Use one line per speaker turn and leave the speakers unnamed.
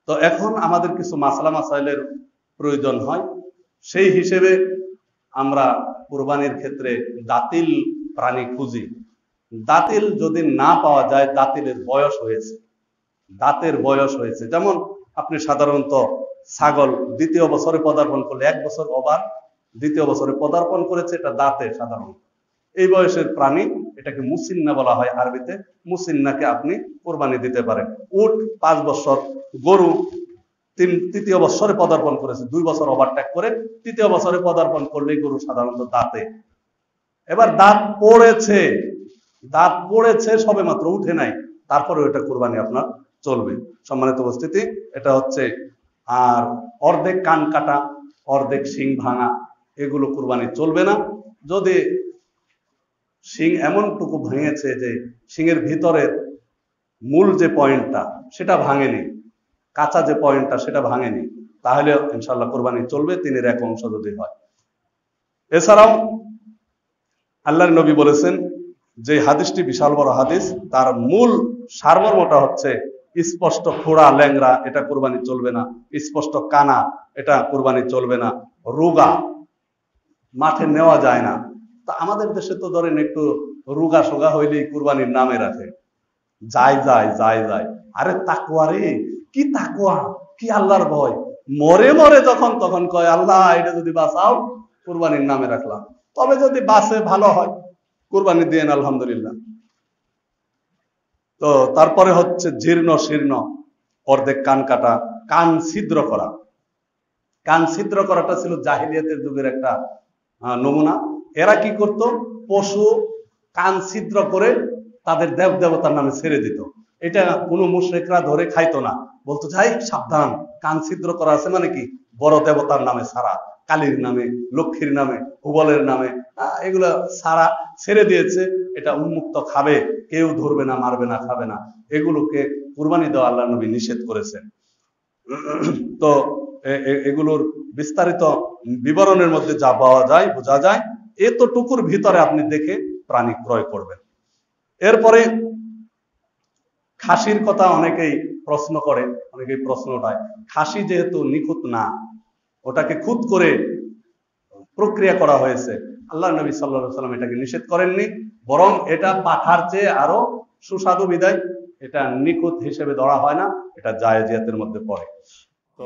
তো এখন আমাদের কিছু মাসলা মাসাইলের প্রয়োজন হয়, সেই হিসেবে আমরা কুরবানির ক্ষেত্রে দাতিল প্রাণী খুঁজি। দাতিল যদি না পাওয়া যায়, দাতিলের বয়স হয়েছে, দাঁতের বয়স হয়েছে। যেমন আপনি সাধারণত ছাগল দ্বিতীয় বছরে পদার্পণ করলে, 1 বছর ওভার দ্বিতীয় বছরে পদার্পণ করেছে, এটা দাঁতে সাধারণত এই বয়সের প্রাণী, এটাকে মুসিন্না বলা হয় আরবিতে। মুসিন্নাকে আপনি কোরবানি দিতে পারেন। উট 5 বছর, গরু তৃতীয় বছরে পদার্পণ করেছে, 2 বছর ওভারটেক করে তৃতীয় বছরে পদার্পণ করলে গরু সাধারণত দাঁতে। এবার দাঁত পড়েছে সবে মাত্র, উঠে নাই, তারপরে ওটা কোরবানি আপনার চলবে। সম্মানিত উপস্থিতি, এটা হচ্ছে। আর অর্ধেক কান কাটা, অর্ধেক শিং ভাঙা, এগুলো কোরবানি চলবে না। যদি শিং এমনটুকু ভেঙেছে যে শিংয়ের ভিতরের মূল যে পয়েন্টটা সেটা ভাঙেনি, কাঁচা যে পয়েন্টটা সেটা ভাঙেনি, তাহলে ইনশাল্লাহ কোরবানি চলবে, 3-এর 1 অংশ যদি হয়। এছাড়াও আল্লাহর নবী বলেছেন, যে হাদিসটি বিশাল বড় হাদিস, তার মূল সারমর্মটা হচ্ছে স্পষ্ট খোড়া ল্যাংরা, এটা কোরবানি চলবে না। স্পষ্ট কানা, এটা কোরবানি চলবে না। রোগা, মাঠে নেওয়া যায় না। তা আমাদের দেশে তো ধরেন একটু রোগা সোগা হইলেই কুরবানির নামে রাখে, যায়। আরে তাকওয়া রে, কি তাকওয়া, কি আল্লাহর ভয়। মরে তখন কয়, আল্লাহ এটা যদি বাঁচাও, কুরবানির নামে রাখলাম। তবে যদি বাঁচে ভালো হয়, কুরবানি দিয়েন আলহামদুলিল্লাহ। তো তারপরে হচ্ছে জীর্ণ শীর্ণ, অর্ধেক কান কাটা, কান ছিদ্র করা। কান ছিদ্র করাটা ছিল জাহিলিয়াতের যুগের একটা নমুনা। এরা কি করত, পশু কান ছিদ্র করে তাদের দেব দেবতার নামে ছেড়ে দিত। এটা কোনো মুশরিকরা ধরে খাইতো না, বলতো যাই সাবধান, কান ছিদ্র করা আছে মানে কি, বড় দেবতার নামে ছাড়া, কালীর নামে, লক্ষ্মীর নামে, হুবলের নামে, এগুলা ছাড়া ছেড়ে দিয়েছে। এটা উন্মুক্ত খাবে, কেউ ধরবে না, মারবে না, খাবে না। এগুলোকে কুরবানি দেওয়া আল্লাহ নবী নিষেধ করেছেন। তো এগুলোর বিস্তারিত বিবরণের মধ্যে যা পাওয়া যায়, বোঝা যায়, এতটুকুর ভিতরে আপনি দেখে প্রাণী ক্রয় করবেন। এরপরে খাসির কথা অনেকেই প্রশ্ন করে, অনেকেই প্রশ্ন ওঠায়। খাসি যেহেতু নিখুঁত না, ওটাকে খুঁত করে প্রক্রিয়া করা হয়েছে, আল্লাহ নবী সাল্লাল্লাহু আলাইহি ওয়াসাল্লাম এটাকে নিষেধ করেননি, বরং এটা পাঠার চেয়ে আরো সুস্বাদু বিধায় এটা নিখুঁত হিসেবে ধরা হয় না, এটা জায়েজিয়াতের মধ্যে পড়ে। তো